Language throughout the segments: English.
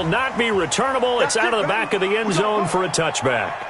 will not be returnable. It's out of the back of the end zone for a touchback.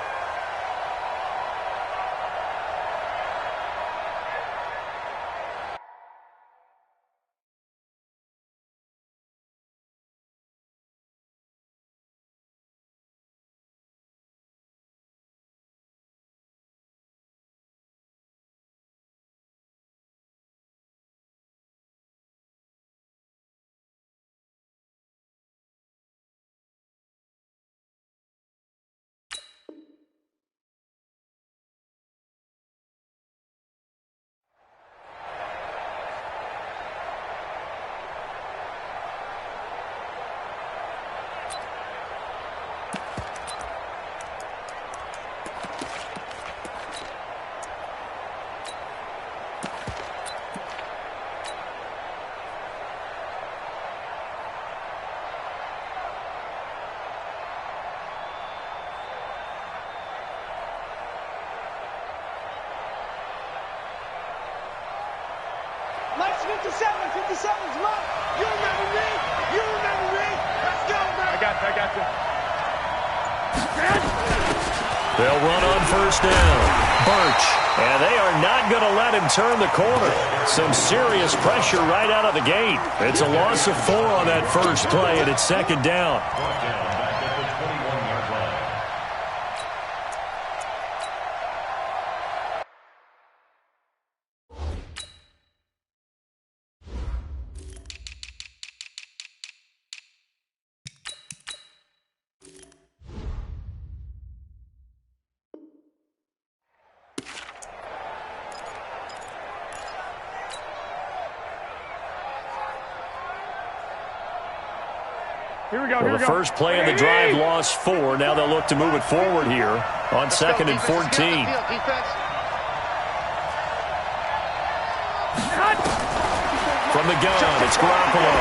Mike's 57's Mike. You remember me? Let's go, man. I got you. They'll run on first down. Birch. And they are not going to let him turn the corner. Some serious pressure right out of the gate. It's a loss of 4 on that first play, and it's second down. Here we go. First play of the drive lost 4. Now they'll look to move it forward here on second and 14. From the gun, it's Garoppolo.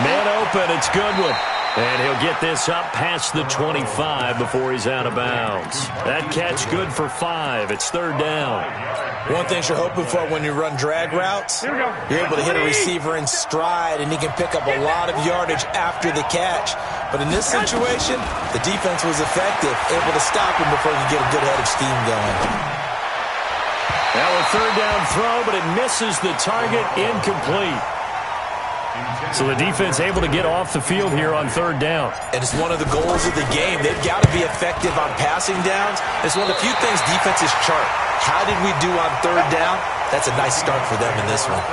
Man open, it's Goodwin. And he'll get this up past the 25 before he's out of bounds. That catch good for 5. It's third down. One thing you're hoping for when you run drag routes, you're able to hit a receiver in stride, and he can pick up a lot of yardage after the catch. But in this situation, the defense was effective, able to stop him before he could get a good head of steam going. Now a third down throw, but it misses the target, incomplete. So the defense able to get off the field here on third down. And it's one of the goals of the game. They've got to be effective on passing downs. It's one of the few things defenses chart. How did we do on third down? That's a nice start for them in this one.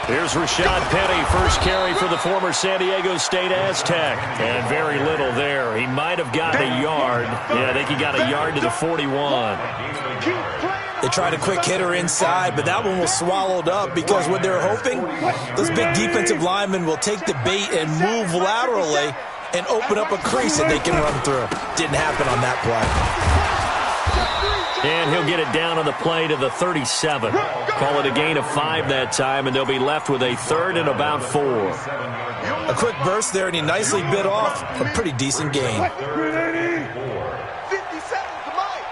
Here's Rashad Penny, first carry for the former San Diego State Aztec. And very little there. He might have gotten a yard. Yeah, I think he got a yard to the 41. They tried a quick hitter inside, but that one was swallowed up because what they're hoping, those big defensive linemen will take the bait and move laterally and open up a crease that they can run through. Didn't happen on that play. And he'll get it down on the play to the 37. Call it a gain of 5 that time, and they'll be left with a third and about 4. A quick burst there, and he nicely bit off a pretty decent gain. 57 to Mike.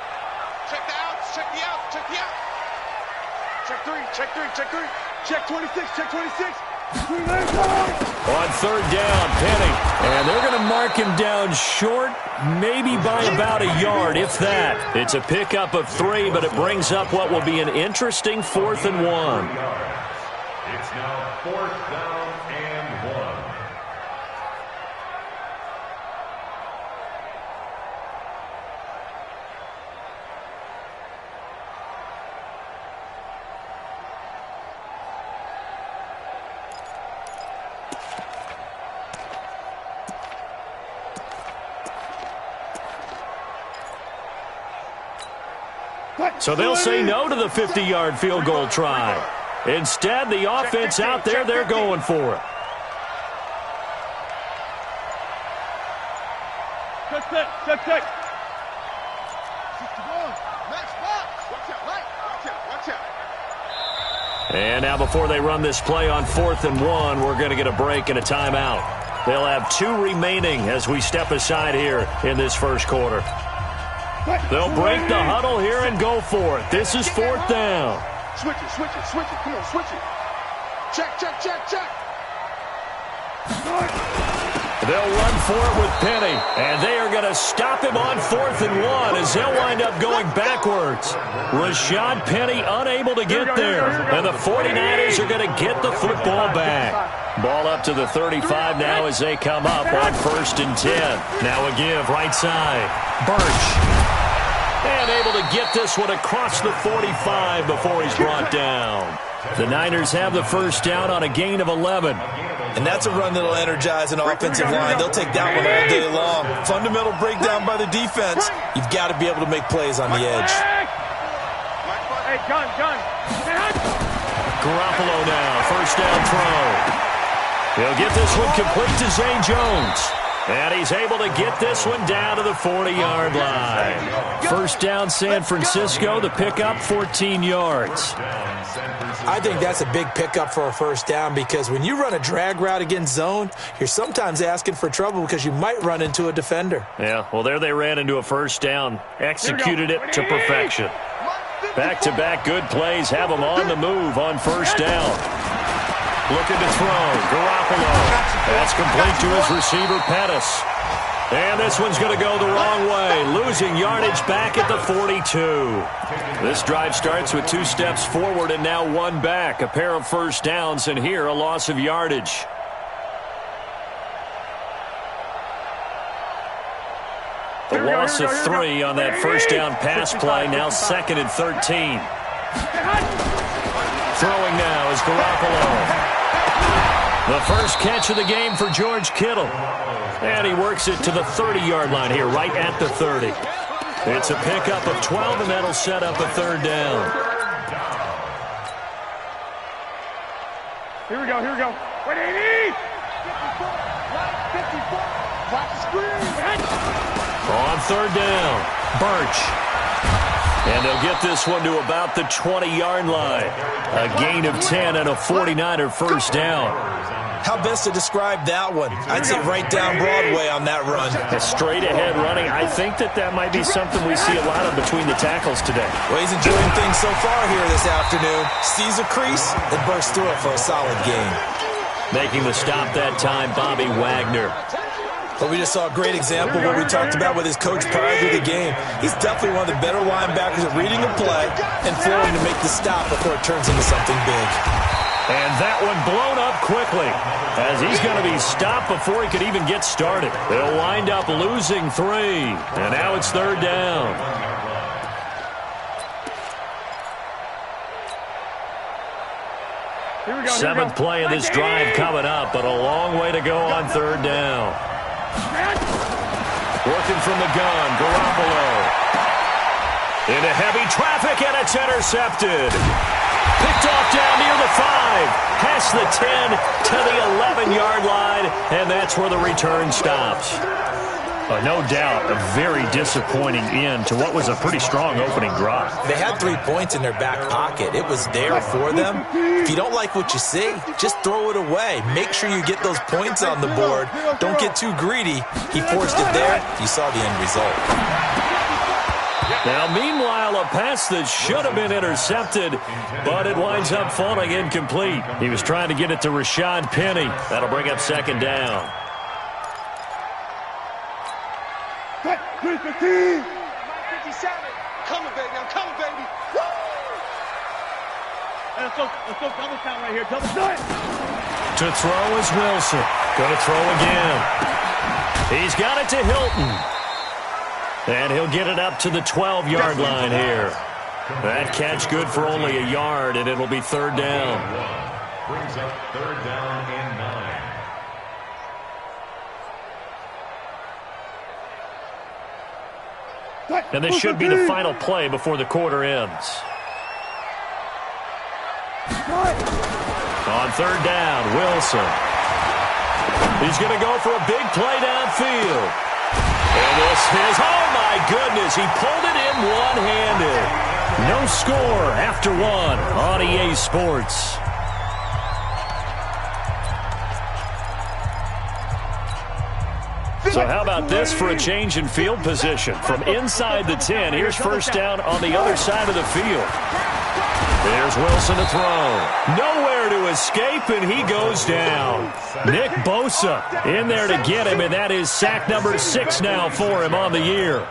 Check the outs, check the outs, check the outs. Check 3. Check 26, check 26. On third down, Penny. And they're going to mark him down short, maybe by about a yard, if that. It's a pickup of 3, but it brings up what will be an interesting 4th and 1. It's now 4th down and 1. So they'll say no to the 50-yard field goal try. Instead, the offense out there, they're going for it. Check. And now before they run this play on 4th and 1, we're going to get a break and a timeout. They'll have 2 remaining as we step aside here in this first quarter. They'll break the huddle here and go for it. This is 4th down. Switch it, switch it, switch it. Come on, switch it. Check, check, check, check. They'll run for it with Penny, and they are going to stop him on 4th and 1 as they'll wind up going backwards. Rashad Penny unable to get there, and the 49ers are going to get the football back. Ball up to the 35 now as they come up on 1st and 10. Now a give right side. Birch. And able to get this one across the 45 before he's brought down. The Niners have the first down on a gain of 11. And that's a run that'll energize an offensive line. They'll take that one all day long. Fundamental breakdown by the defense. You've got to be able to make plays on the edge. Hey, gun. Garoppolo now, first down throw. He'll get this one complete to Zay Jones. And he's able to get this one down to the 40-yard line. First down, San Francisco. The pickup, 14 yards. I think that's a big pickup for a first down because when you run a drag route against zone, you're sometimes asking for trouble because you might run into a defender. Yeah, well, there they ran into a first down. Executed it to perfection. Back-to-back good plays have them on the move on first down. Looking to throw. Garoppolo. That's complete to his receiver, Pettis. And this one's going to go the wrong way. Losing yardage back at the 42. This drive starts with 2 steps forward and now 1 back. A pair of first downs, and here a loss of yardage. A loss of 3 on that first down pass play. Now 2nd and 13. Throwing now is Garoppolo. The first catch of the game for George Kittle. And he works it to the 30-yard line here, right at the 30. It's a pickup of 12, and that'll set up a 3rd down. Here we go. 180! Watch the screen! On 3rd down, Birch. And they'll get this one to about the 20-yard line. A gain of 10 and a 49er first down. How best to describe that one? I'd say right down Broadway on that run. A straight-ahead running. I think that might be something we see a lot of between the tackles today. Well, he's enjoying things so far here this afternoon. Sees a crease and bursts through it for a solid gain. Making the stop that time, Bobby Wagner. But we just saw a great example of what we talked about with his coach prior to the game. He's definitely one of the better linebackers at reading a play and flowing to make the stop before it turns into something big. And that one blown up quickly as he's going to be stopped before he could even get started. They'll wind up losing 3. And now it's 3rd down. Seventh play of this drive coming up, but a long way to go on 3rd down. Working from the gun, Garoppolo. Into heavy traffic, and it's intercepted. Picked off down near the 5, past the 10 to the 11-yard line, and that's where the return stops. No doubt, a very disappointing end to what was a pretty strong opening drive. They had 3 points in their back pocket. It was there for them. If you don't like what you see, just throw it away. Make sure you get those points on the board. Don't get too greedy. He forced it there. You saw the end result. Now, meanwhile, a pass that should have been intercepted, but it winds up falling incomplete. He was trying to get it to Rashad Penny. That'll bring up 2nd down. 315! 57! Coming, baby, I'm coming, baby! Woo! Let's go double count right here, double count! To throw is Wilson. Going to throw again. He's got it to Hilton. And he'll get it up to the 12-yard line here. That catch good for only a yard, and it'll be 3rd down. Brings up 3rd down and 9. And this should be the final play before the quarter ends. On 3rd down, Wilson. He's going to go for a big play downfield. And this is, oh my goodness, he pulled it in one-handed. No score after 1 on EA Sports. So how about this for a change in field position? From inside the 10, here's first down on the other side of the field. There's Wilson to throw. Nowhere to escape, and he goes down. Nick Bosa in there to get him, and that is sack number 6 now for him on the year.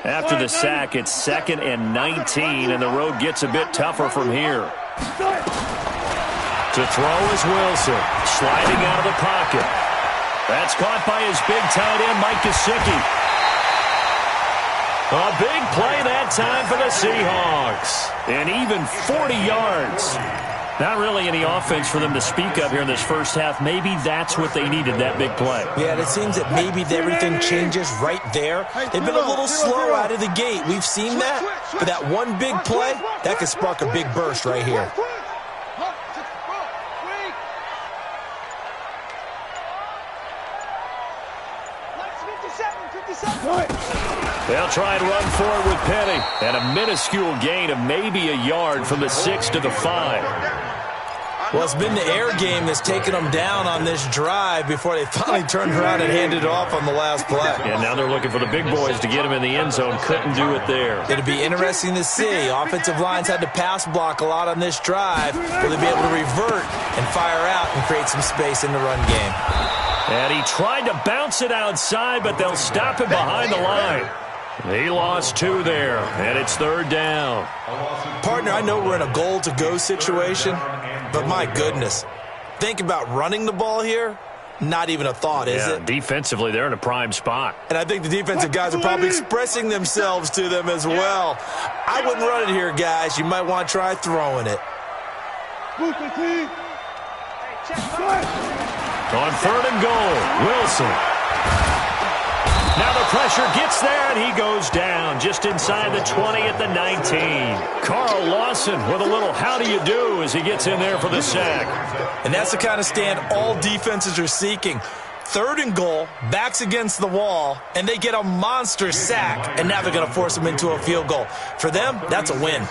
After the sack, it's 2nd and 19, and the road gets a bit tougher from here. To throw is Wilson, sliding out of the pocket. That's caught by his big tight end, Mike Gesicki. A big play that time for the Seahawks. And even 40 yards. Not really any offense for them to speak of here in this first half. Maybe that's what they needed, that big play. Yeah, and it seems that maybe everything changes right there. They've been a little slow out of the gate. We've seen that. But that one big play, that could spark a big burst right here. They'll try and run forward with Penny. And a minuscule gain of maybe a yard from the 6 to the 5. Well, it's been the air game that's taken them down on this drive before they finally turned around and handed it off on the last play. And now they're looking for the big boys to get him in the end zone. Couldn't do it there. It'll be interesting to see. Offensive lines had to pass block a lot on this drive. Will they be able to revert and fire out and create some space in the run game? And he tried to bounce it outside, but they'll stop him behind the line. He lost 2 there, and it's 3rd down. Partner, I know we're in a goal-to-go situation, but my goodness, think about running the ball here. Not even a thought, is it? Defensively, they're in a prime spot. And I think the defensive guys are probably expressing themselves to them as well. I wouldn't run it here, guys. You might want to try throwing it. On 3rd and goal, Wilson. Now the pressure gets there, and he goes down just inside the 20 at the 19. Carl Lawson with a little how do you do as he gets in there for the sack. And that's the kind of stand all defenses are seeking. 3rd and goal, backs against the wall, and they get a monster sack, and now they're going to force them into a field goal. For them, that's a win.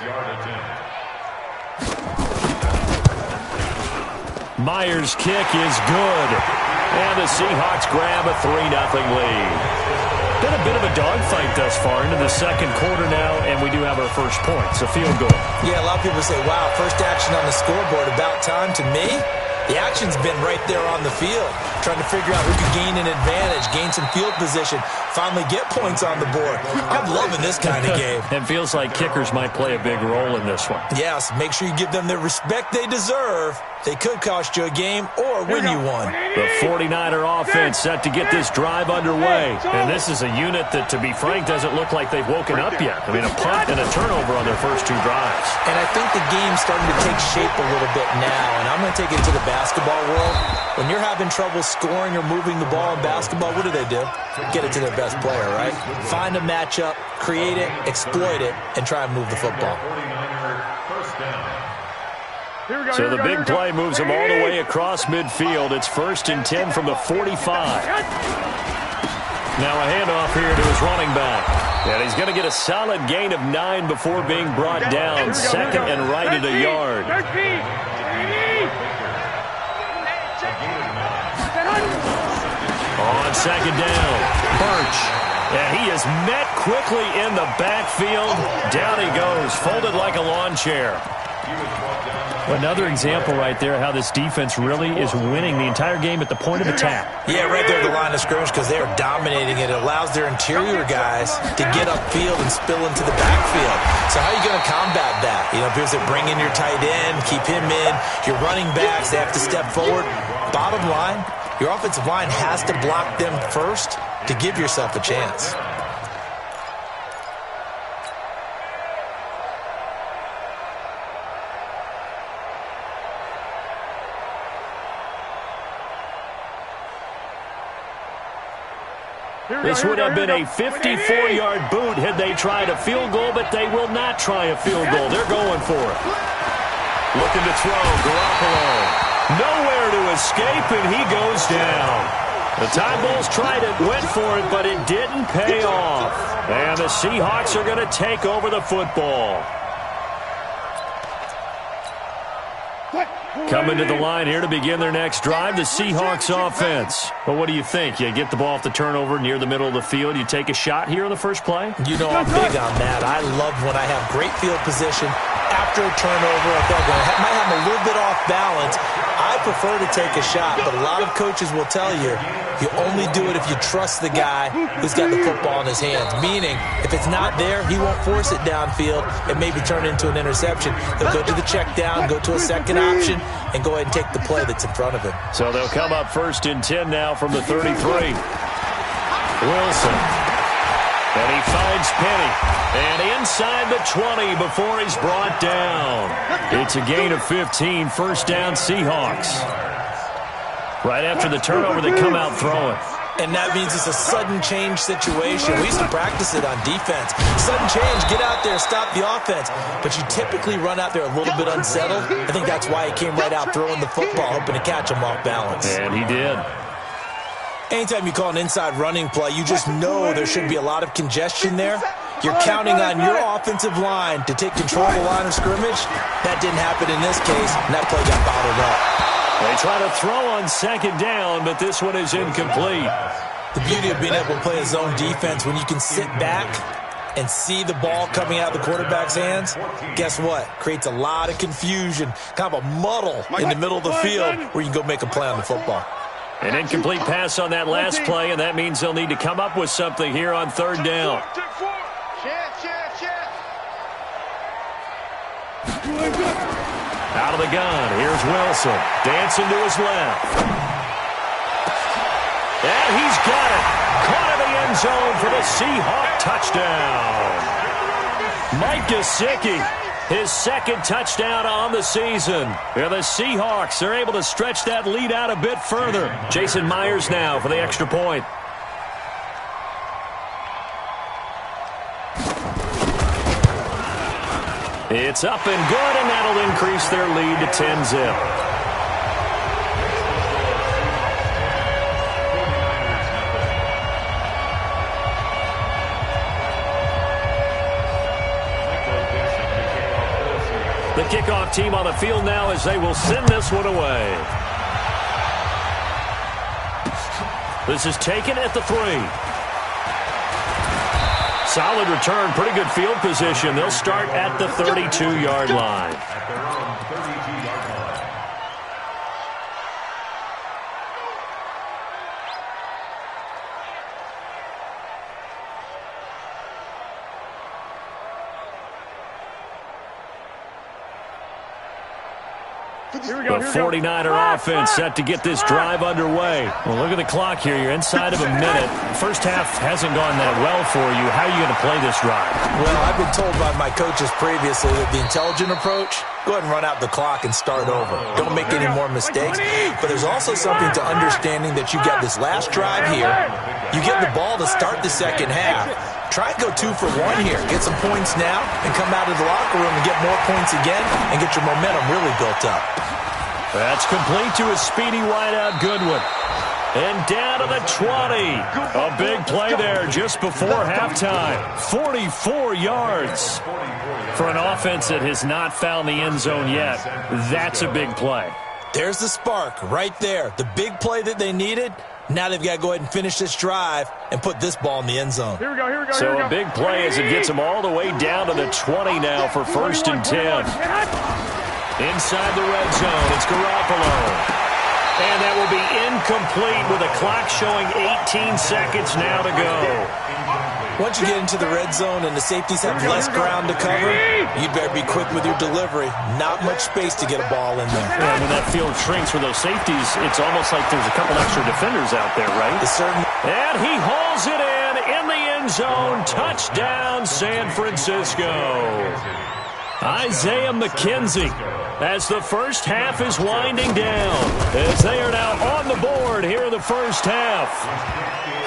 Myers' kick is good. And the Seahawks grab a 3-0 lead. Been a bit of a dogfight thus far into the second quarter now, and we do have our first points, a field goal. Yeah, a lot of people say, wow, first action on the scoreboard, about time. To me, the action's been right there on the field, trying to figure out who could gain an advantage, gain some field position, finally get points on the board. I'm loving this kind of game. It feels like kickers might play a big role in this one. Yes, make sure you give them the respect they deserve. They could cost you a game or win you one. The 49er offense set to get this drive underway. And this is a unit that, to be frank, doesn't look like they've woken up yet. I mean, a punt and a turnover on their first 2 drives. And I think the game's starting to take shape a little bit now. And I'm going to take it to the basketball world. When you're having trouble scoring or moving the ball in basketball, what do? Get it to their best player, right? Find a matchup, create it, exploit it, and try and move the football. So the big play moves them all the way across midfield. It's 1st and 10 from the 45. Now a handoff here to his running back. And he's going to get a solid gain of 9 before being brought down. 2nd and right at a yard. On 2nd down, Birch. And he is met quickly in the backfield. Down he goes, folded like a lawn chair. Another example right there how this defense really is winning the entire game at the point of attack. Yeah, right there at the line of scrimmage because they are dominating it. It allows their interior guys to get upfield and spill into the backfield. So how are you going to combat that? You know, people say bring in your tight end, keep him in. Your running backs, they have to step forward. Bottom line, your offensive line has to block them first to give yourself a chance. This would have been a 54-yard boot had they tried a field goal, but they will not try a field goal. They're going for it. Looking to throw, Garoppolo. Nowhere to escape, and he goes down. The Tide Bulls tried it, went for it, but it didn't pay off. And the Seahawks are going to take over the football. Coming to the line here to begin their next drive, the Seahawks offense. Well, what do you think? You get the ball off the turnover near the middle of the field. You take a shot here on the first play? You know I'm big on that. I love when I have great field position after a turnover. I feel like I might have a little bit off balance. I prefer to take a shot, but a lot of coaches will tell you only do it if you trust the guy who's got the football in his hands. Meaning, if it's not there, he won't force it downfield and maybe turn into an interception. He'll go to the check down, go to a second option, and go ahead and take the play that's in front of him. So they'll come up 1st and 10 now from the 33. Wilson. And he finds Penny. And inside the 20 before he's brought down. It's a gain of 15, 1st down Seahawks. Right after the turnover, they come out throwing. And that means it's a sudden change situation. We used to practice it on defense. Sudden change, get out there, stop the offense. But you typically run out there a little bit unsettled. I think that's why he came right out throwing the football, hoping to catch him off balance. And he did. Anytime you call an inside running play, you just know there should be a lot of congestion there. You're counting on your offensive line to take control of the line of scrimmage. That didn't happen in this case, and that play got bottled up. They try to throw on 2nd down, but this one is incomplete. The beauty of being able to play a zone defense, when you can sit back and see the ball coming out of the quarterback's hands, guess what? Creates a lot of confusion, kind of a muddle in the middle of the field where you can go make a play on the football. An incomplete pass on that last play, and that means they'll need to come up with something here on 3rd down. Out of the gun, here's Wilson. Dancing to his left. And he's got it. Caught in the end zone for the Seahawk touchdown. Mike Gesicki, his 2nd touchdown on the season. Yeah, the Seahawks are able to stretch that lead out a bit further. Jason Myers now for the extra point. It's up and good, and that'll increase their lead to 10-zip. The kickoff team on the field now as they will send this one away. This is taken at the 3. Solid return, pretty good field position. They'll start at the 32-yard line. The 49er offense set to get this drive underway. Well, look at the clock here. You're inside of a minute. First half hasn't gone that well for you. How are you going to play this drive? Well, I've been told by my coaches previously that the intelligent approach, go ahead and run out the clock and start over. Don't make any more mistakes. But there's also something to understanding that you got this last drive here. You get the ball to start the second half. Try and go 2 for 1 here. Get some points now and come out of the locker room and get more points again and get your momentum really built up. That's complete to a speedy wideout Goodwin. And down to the 20. A big play there just before halftime. 44 yards. For an offense that has not found the end zone yet, that's a big play. There's the spark right there. The big play that they needed. Now they've got to go ahead and finish this drive and put this ball in the end zone. Here we go. So a big play as it gets them all the way down to the 20 now for 1st and 10. Inside the red zone, it's Garoppolo. And that will be incomplete with the clock showing 18 seconds now to go. Once you get into the red zone and the safeties have less ground to cover, you'd better be quick with your delivery. Not much space to get a ball in there. Yeah, when that field shrinks for those safeties, it's almost like there's a couple extra defenders out there, right? And he hauls it in the end zone. Touchdown, San Francisco. Isaiah McKenzie, as the first half is winding down, as they are now on the board here in the first half.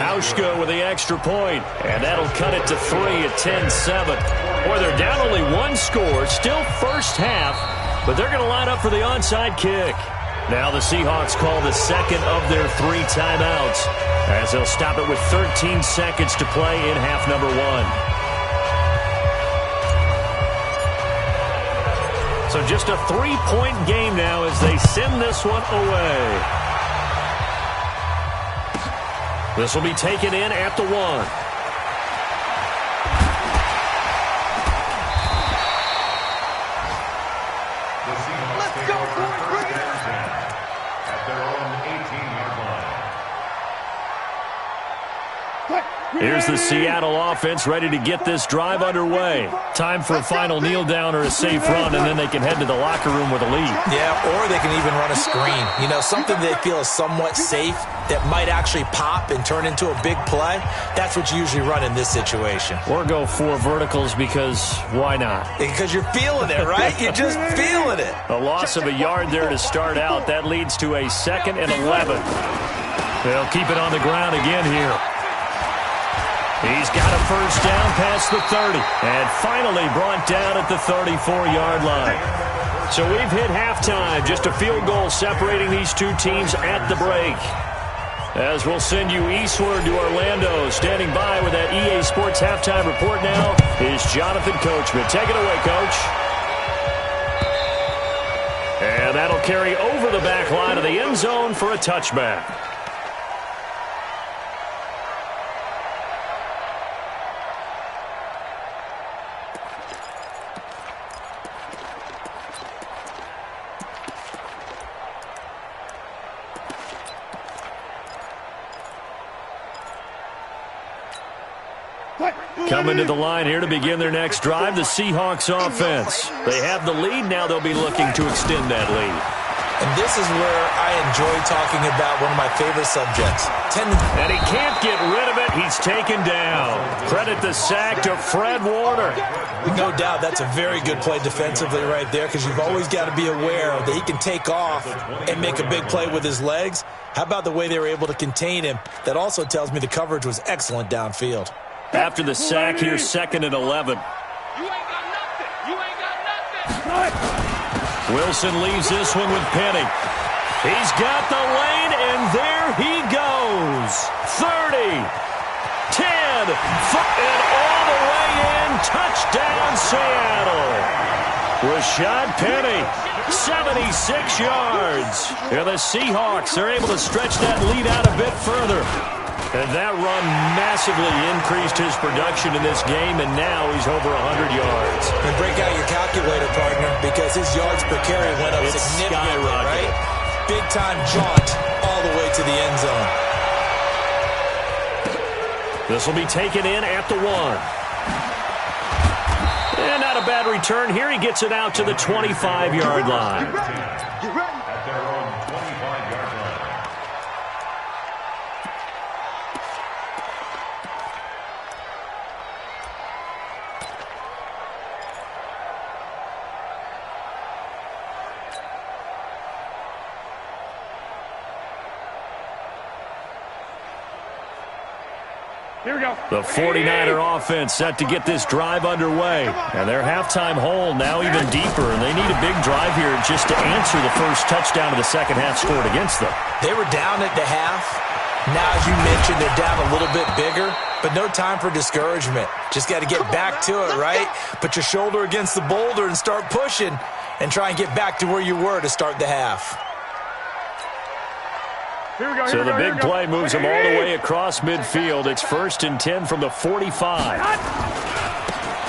Hauschka with the extra point, and that'll cut it to 3 at 10-7. Boy, they're down only 1 score, still first half, but they're going to line up for the onside kick. Now the Seahawks call the second of their 3 timeouts, as they'll stop it with 13 seconds to play in half number 1. So just a 3-point game now as they send this one away. This will be taken in at the 1. Let's go, boys. Bring it. At their own 18-yard line. Here's the Seattle offense ready to get this drive underway. Time for a final kneel down or a safe run, and then they can head to the locker room with a lead. Yeah, or they can even run a screen. You know, something they feel is somewhat safe that might actually pop and turn into a big play. That's what you usually run in this situation. Or go 4 verticals because why not? Because you're feeling it, right? You're just feeling it. A loss of a yard there to start out. That leads to a 2nd and 11. They'll keep it on the ground again here. He's got a first down past the 30 and finally brought down at the 34-yard line. So we've hit halftime. Just a field goal separating these two teams at the break. As we'll send you eastward to Orlando. Standing by with that EA Sports halftime report now is Jonathan Coachman. Take it away, Coach. And that'll carry over the back line of the end zone for a touchback. Coming to the line here to begin their next drive, the Seahawks offense. They have the lead. Now they'll be looking to extend that lead. And this is where I enjoy talking about one of my favorite subjects. And he can't get rid of it. He's taken down. Credit the sack to Fred Warner. No doubt that's a very good play defensively right there, because you've always got to be aware that he can take off and make a big play with his legs. How about the way they were able to contain him? That also tells me the coverage was excellent downfield. After the sack, here's 2nd and 11. You ain't got nothing. You ain't got nothing. Wilson leaves this one with Penny. He's got the lane, and there he goes. 30, 10, and all the way in. Touchdown, Seattle. Rashad Penny, 76 yards. And the Seahawks are able to stretch that lead out a bit further. And that run massively increased his production in this game, and now he's over 100 yards. And break out your calculator, partner, because his yards per carry went up significantly, right? Big-time jaunt all the way to the end zone. This will be taken in at the 1. And not a bad return here. He gets it out to the 25-yard line. Get ready. At their own 25-yard line. Here we go. The 49er offense set to get this drive underway. And their halftime hole now even deeper, and they need a big drive here just to answer the first touchdown of the second half scored against them. They were down at the half. Now, as you mentioned, they're down a little bit bigger, but no time for discouragement. Just got to get back to it, right? Put your shoulder against the boulder and start pushing and try and get back to where you were to start the half. Here we go. So the big play moves them all the way across midfield. It's 1st and 10 from the 45.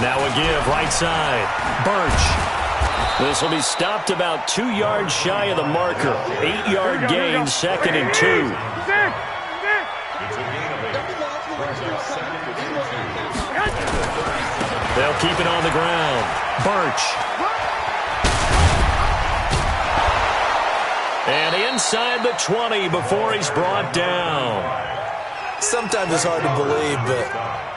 Now a give, right side. Birch. This will be stopped about 2 yards shy of the marker. 8-yard gain, 2nd and 2. It's a gain of 8. Brings up 2nd and 2. They'll keep it on the ground. Birch. And inside the 20 before he's brought down. Sometimes it's hard to believe, but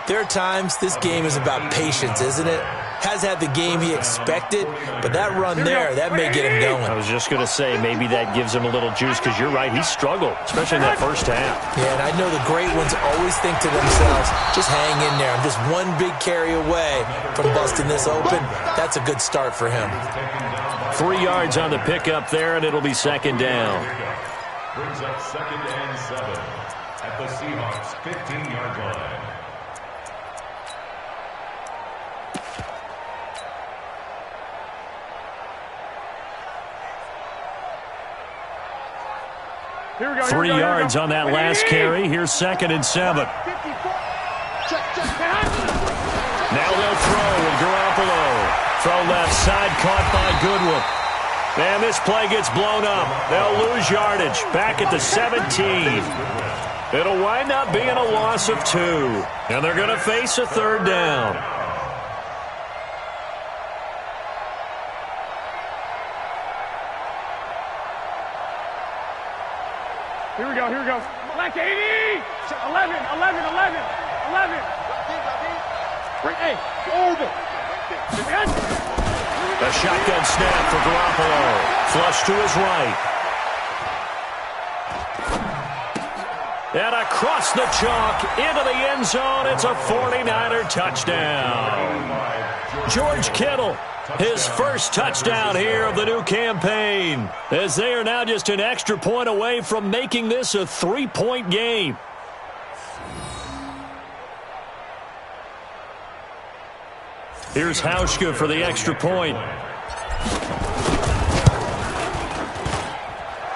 there are times this game is about patience, isn't it? Has had the game he expected, but that run there, that may get him going. I was just going to say, maybe that gives him a little juice, because you're right, he struggled, especially in that first half. Yeah, and I know the great ones always think to themselves, just hang in there. I'm just one big carry away from busting this open. That's a good start for him. 3 yards on the pickup there, and it'll be 2nd down. Brings up 2nd and 7 at the Seahawks 15-yard line. 3 yards on that last carry. Here's 2nd and 7. Now they'll throw with Garoppolo. Throw left side, caught by Goodwin. And this play gets blown up. They'll lose yardage. Back at the 17. It'll wind up being a loss of 2. And they're going to face a 3rd down. Here we go. Black 80! 11. Hey, over. A shotgun snap for Garoppolo. Flush to his right. And across the chalk into the end zone. It's a 49er touchdown. George Kittle, his first touchdown here of the new campaign, as they are now just an extra point away from making this a 3-point game. Here's Hauschka for the extra point.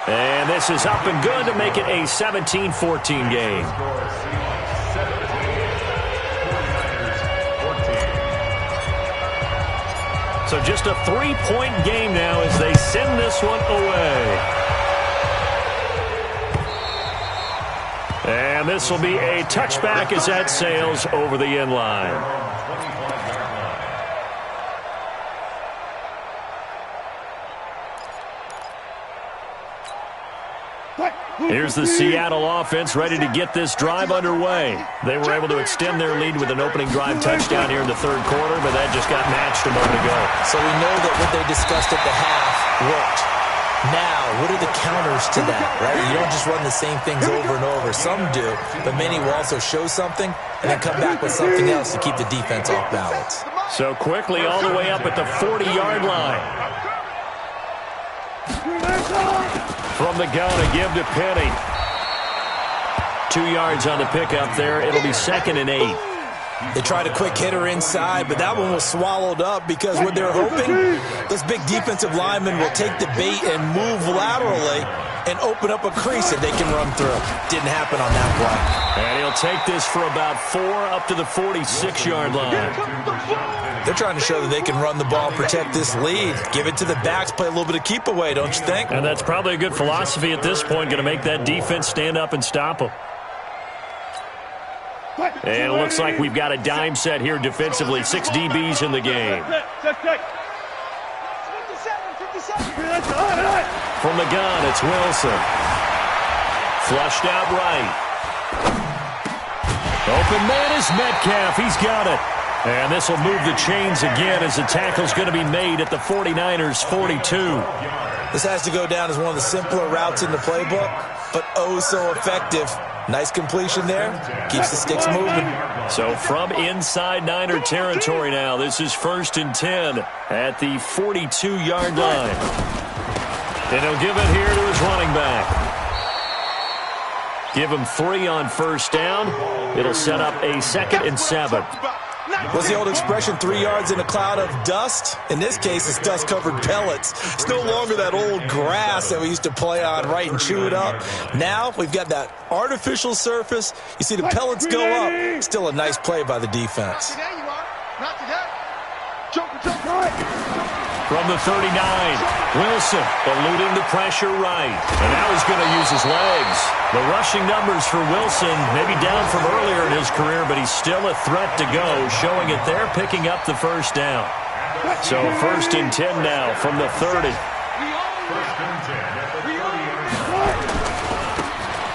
And this is up and good to make it a 17-14 game. So just a 3-point game now as they send this one away. And this will be a touchback as that sails over the end line. Here's the Seattle offense ready to get this drive underway. They were able to extend their lead with an opening drive touchdown here in the 3rd quarter, but that just got matched a moment ago. So we know that what they discussed at the half worked. Now, what are the counters to that, right? You don't just run the same things over and over. Some do, but many will also show something and then come back with something else to keep the defense off balance. So quickly all the way up at the 40-yard line. From the gun, a give to Penny. 2 yards on the pickup there. It'll be 2nd and 8. They tried a quick hitter inside, but that one was swallowed up because what they're hoping, this big defensive lineman will take the bait and move laterally and open up a crease that they can run through. Didn't happen on that play. And he'll take this for about 4 up to the 46-yard line. They're trying to show that they can run the ball and protect this lead. Give it to the backs, play a little bit of keep away, don't you think? And that's probably a good philosophy at this point, going to make that defense stand up and stop them. And it looks like we've got a dime set here defensively. 6 DBs in the game. From the gun, it's Wilson. Flushed out right. Open man is Metcalf. He's got it. And this will move the chains again as the tackle's going to be made at the 49ers' 42. This has to go down as one of the simpler routes in the playbook, but oh so effective. Nice completion there. Keeps the sticks moving. So from inside Niner territory now, this is 1st and 10 at the 42-yard line. And he'll give it here to his running back. Give him 3 on 1st down. It'll set up a 2nd and 7. What's the old expression, 3 yards in a cloud of dust? In this case, it's dust-covered pellets. It's no longer that old grass that we used to play on, right, and chew it up. Now we've got that artificial surface. You see the pellets go up. Still a nice play by the defense. From the 39, Wilson eluding the pressure right. And now he's going to use his legs. The rushing numbers for Wilson maybe down from earlier in his career, but he's still a threat to go, showing it there, picking up the 1st down. So 1st and 10 now from the 30.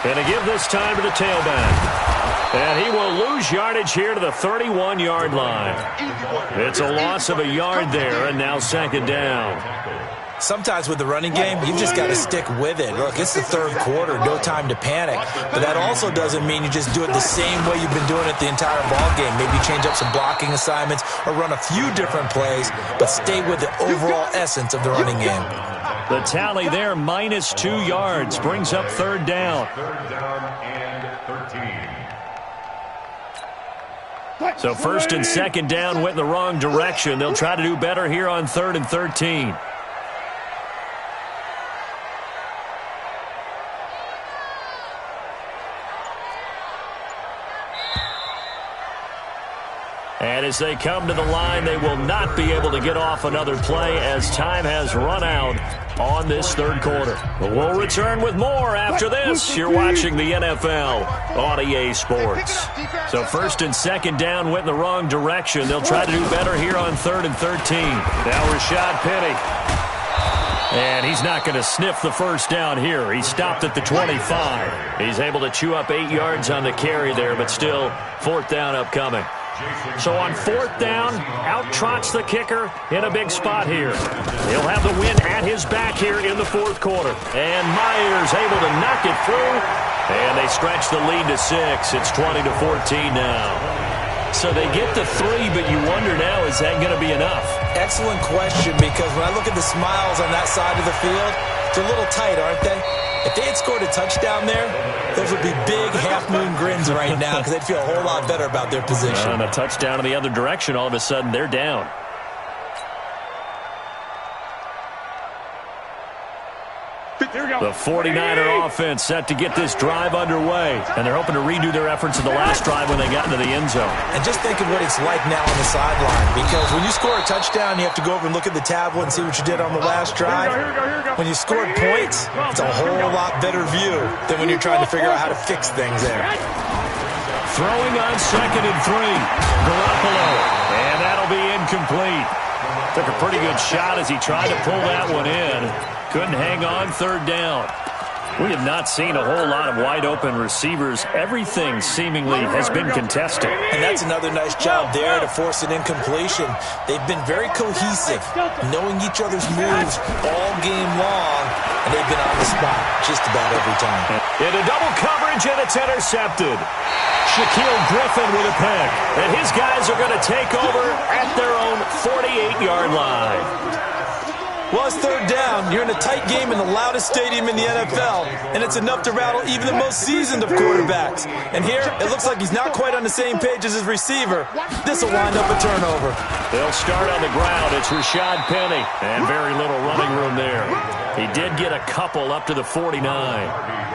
And a give this time to the tailback. And he will lose yardage here to the 31-yard line. It's a loss of a yard there, and now 2nd down. Sometimes with the running game, you've just got to stick with it. Look, it's the 3rd quarter, no time to panic. But that also doesn't mean you just do it the same way you've been doing it the entire ball game. Maybe change up some blocking assignments or run a few different plays, but stay with the overall essence of the running game. The tally there, minus 2 yards, brings up 3rd down. 3rd down and 13. So 1st and 2nd down went in the wrong direction. They'll try to do better here on 3rd and 13. And as they come to the line, they will not be able to get off another play as time has run out on this third quarter. But we'll return with more after this. You're watching the NFL on EA Sports. So first and second down went in the wrong direction. They'll try to do better here on 3rd and 13. Now Rashad Penny. And he's not going to sniff the first down here. He stopped at the 25. He's able to chew up 8 yards on the carry there, but still 4th down upcoming. So on 4th down, out trots the kicker in a big spot here. He'll have the win at his back here in the 4th quarter. And Myers able to knock it through. And they stretch the lead to 6. It's 20-14 now. So they get to 3, but you wonder now, is that going to be enough? Excellent question, because when I look at the smiles on that side of the field, they're a little tight, aren't they? If they had scored a touchdown there, those would be big half-moon grins right now because they'd feel a whole lot better about their position. And a touchdown in the other direction, all of a sudden they're down. The 49er offense set to get this drive underway. And they're hoping to redo their efforts in the last drive when they got into the end zone. And just think of what it's like now on the sideline. Because when you score a touchdown, you have to go over and look at the tablet and see what you did on the last drive. When you scored points, it's a whole lot better view than when you're trying to figure out how to fix things there. Throwing on 2nd and 3. Garoppolo. And that'll be incomplete. Took a pretty good shot as he tried to pull that one in. Couldn't hang on 3rd down. We have not seen a whole lot of wide-open receivers. Everything seemingly has been contested. And that's another nice job there to force an incompletion. They've been very cohesive, knowing each other's moves all game long, and they've been on the spot just about every time. Into double coverage, and it's intercepted. Shaquille Griffin with a pick. And his guys are going to take over at their own 48-yard line. Well, it's 3rd down. You're in a tight game in the loudest stadium in the NFL, and it's enough to rattle even the most seasoned of quarterbacks. And here, it looks like he's not quite on the same page as his receiver. This will wind up a turnover. They'll start on the ground. It's Rashad Penny, and very little running room there. He did get a couple up to the 49.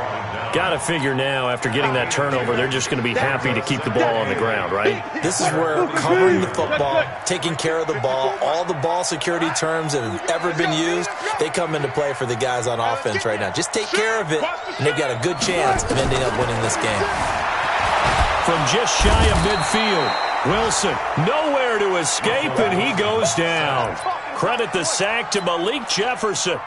Got to figure now, after getting that turnover, they're just going to be happy to keep the ball on the ground, right? This is where covering the football, taking care of the ball, all the ball security terms that have ever been used, they come into play for the guys on offense right now. Just take care of it, and they've got a good chance of ending up winning this game. From just shy of midfield, Wilson nowhere to escape, and he goes down. Credit the sack to Malik Jefferson.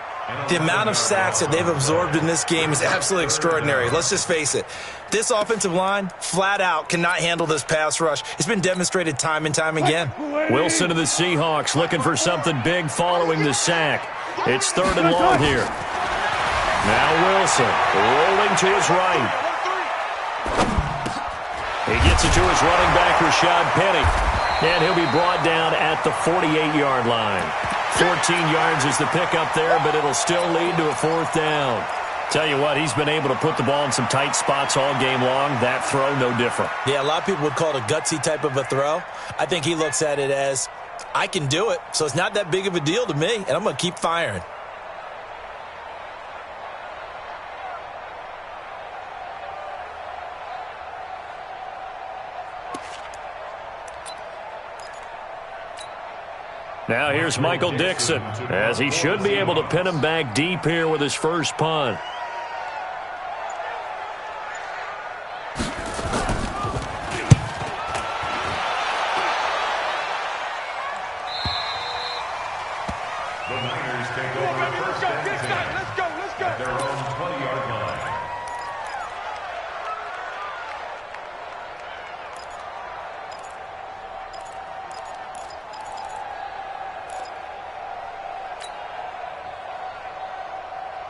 The amount of sacks that they've absorbed in this game is absolutely extraordinary. Let's just face it. This offensive line, flat out, cannot handle this pass rush. It's been demonstrated time and time again. Wilson of the Seahawks looking for something big following the sack. It's 3rd and long here. Now Wilson rolling to his right. He gets it to his running back, Rashad Penny. And he'll be brought down at the 48-yard line. 14 yards is the pickup there, but it'll still lead to a 4th down. Tell you what, he's been able to put the ball in some tight spots all game long. That throw, no different. Yeah, a lot of people would call it a gutsy type of a throw. I think he looks at it as, I can do it, so it's not that big of a deal to me, and I'm going to keep firing. Now here's Michael Dixon, as he should be able to pin him back deep here with his first punt. The Niners take over first and 10 at their own 20-yard line.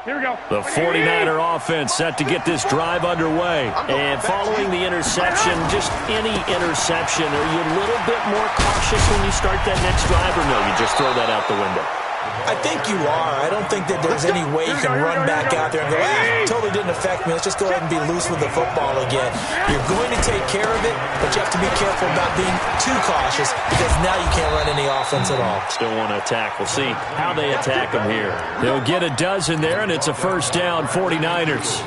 Here we go. The 49er offense set to get this drive underway. And following the interception, just any interception, are you a little bit more cautious when you start that next drive, or no, you just throw that out the window? I think you are. I don't think that there's any way you can run back out there and go, totally didn't affect me. Let's just go ahead and be loose with the football again. You're going to take care of it, but you have to be careful about being too cautious because now you can't run any offense at all. Still want to attack. We'll see how they attack them here. They'll get a dozen there, and it's a first down, 49ers.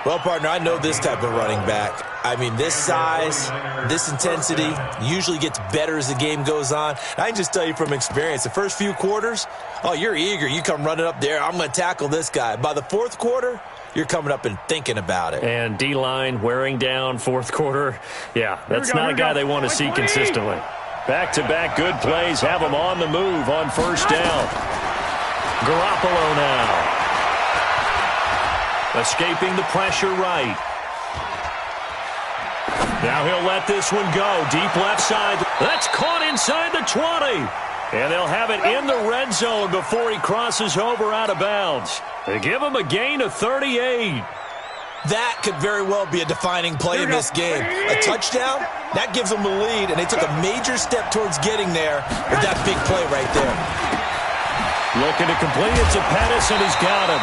Well, partner, I know this type of running back. I mean, this size, this intensity usually gets better as the game goes on. I can just tell you from experience, the first few quarters, oh, you're eager. You come running up there, I'm going to tackle this guy. By the fourth quarter, you're coming up and thinking about it. And D-line wearing down fourth quarter. Yeah, that's not a guy they want to see consistently. Back-to-back good plays have him on the move on first down. Garoppolo now. Escaping the pressure right. Now he'll let this one go. Deep left side. That's caught inside the 20. And they'll have it in the red zone before he crosses over out of bounds. They give him a gain of 38. That could very well be a defining play in this game. A touchdown, that gives them the lead, and they took a major step towards getting there with that big play right there. Looking to complete it to Pettis, and he's got him.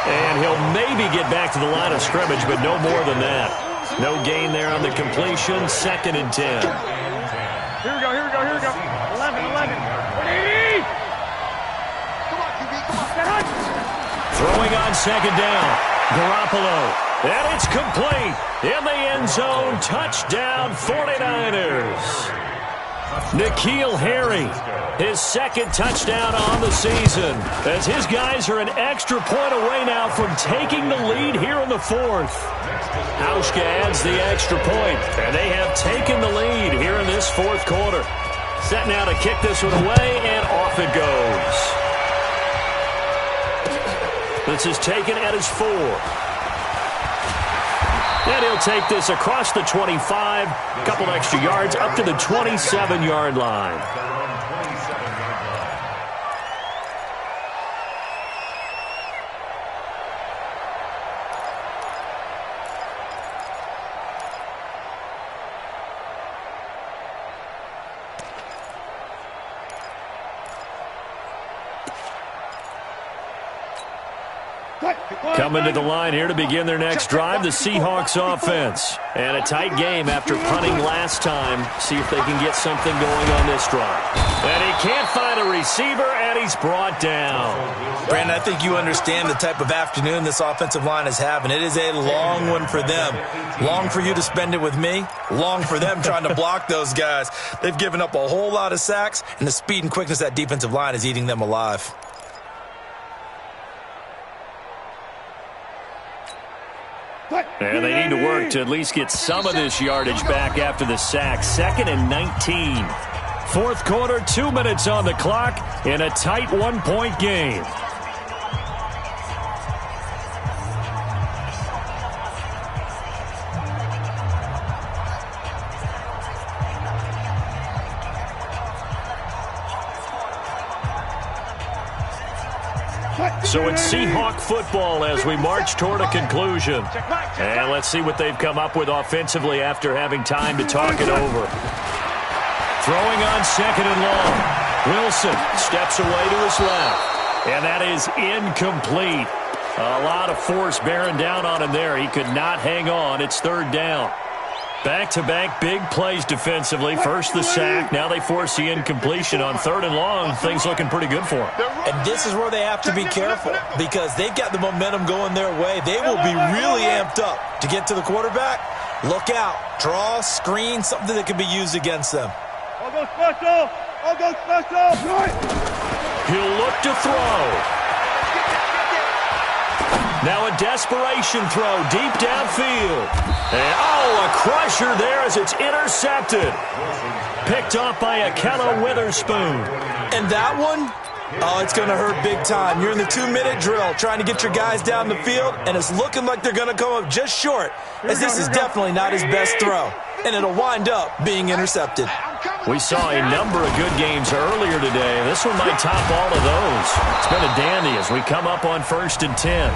And he'll maybe get back to the line of scrimmage, but no more than that. No gain there on the completion. 2nd and 10. Here we go. 11. Come on, QB, come on. Throwing on 2nd down. Garoppolo. And it's complete. In the end zone. Touchdown 49ers. N'Keal Harry, his 2nd touchdown on the season, as his guys are an extra point away now from taking the lead here in the 4th. Hauschka adds the extra point, and they have taken the lead here in this 4th quarter. Set now to kick this one away, and off it goes. This is taken at his 4. And he'll take this across the 25, a couple extra yards, up to the 27-yard line. Coming to the line here to begin their next drive, the Seahawks offense. And a tight game after punting last time. See if they can get something going on this drive. And he can't find a receiver, and he's brought down. Brandon, I think you understand the type of afternoon this offensive line is having. It is a long one for them. Long for you to spend it with me. Long for them trying to block those guys. They've given up a whole lot of sacks, and the speed and quickness of that defensive line is eating them alive. And they need to work to at least get some of this yardage back after the sack. 2nd and 19. 4th quarter, 2 minutes on the clock in a tight 1-point game. So it's Seahawk football as we march toward a conclusion. And let's see what they've come up with offensively after having time to talk it over. Throwing on 2nd and long. Wilson steps away to his left. And that is incomplete. A lot of force bearing down on him there. He could not hang on. It's 3rd down. Back-to-back big plays defensively. First the sack. Now they force the incompletion on 3rd and long. Things looking pretty good for them. And this is where they have to be careful because they've got the momentum going their way. They will be really amped up to get to the quarterback. Look out. Draw, screen, something that can be used against them. I'll go special. He'll look to throw. Now a desperation throw deep downfield. And, a crusher there as it's intercepted. Picked off by Akello Witherspoon. And that one, it's going to hurt big time. You're in the 2-minute drill trying to get your guys down the field, and it's looking like they're going to come up just short, as this is definitely not his best throw. And it'll wind up being intercepted. We saw a number of good games earlier today. This one might top all of those. It's been a dandy as we come up on 1st and 10.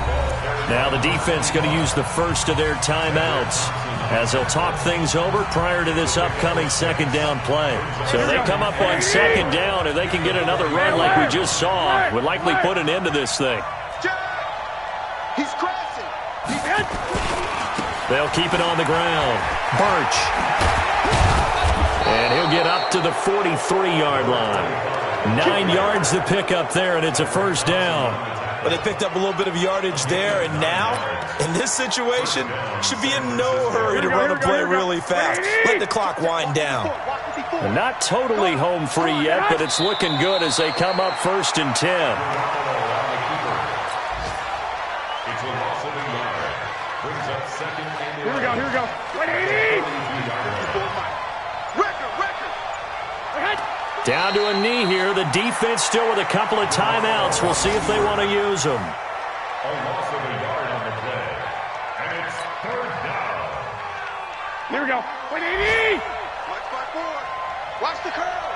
Now the defense going to use the first of their timeouts as they'll talk things over prior to this upcoming 2nd down play. So they come up on 2nd down, and they can get another run like we just saw. Would likely put an end to this thing. He's crossing. They'll keep it on the ground. Birch. And he'll get up to the 43-yard line. 9 yards to pick up there, and it's a 1st down. But they picked up a little bit of yardage there, and now, in this situation, should be in no hurry to run a play really fast. Let the clock wind down. They're not totally home free yet, but it's looking good as they come up 1st and 10. It's a loss of a yard. Brings up 2nd and 11. Here we go. 180! Down to a knee here. The defense still with a couple of timeouts. We'll see if they want to use them. A loss of a yard on the play. And it's 3rd down. Here we go. 180! Watch my board. Watch the curve.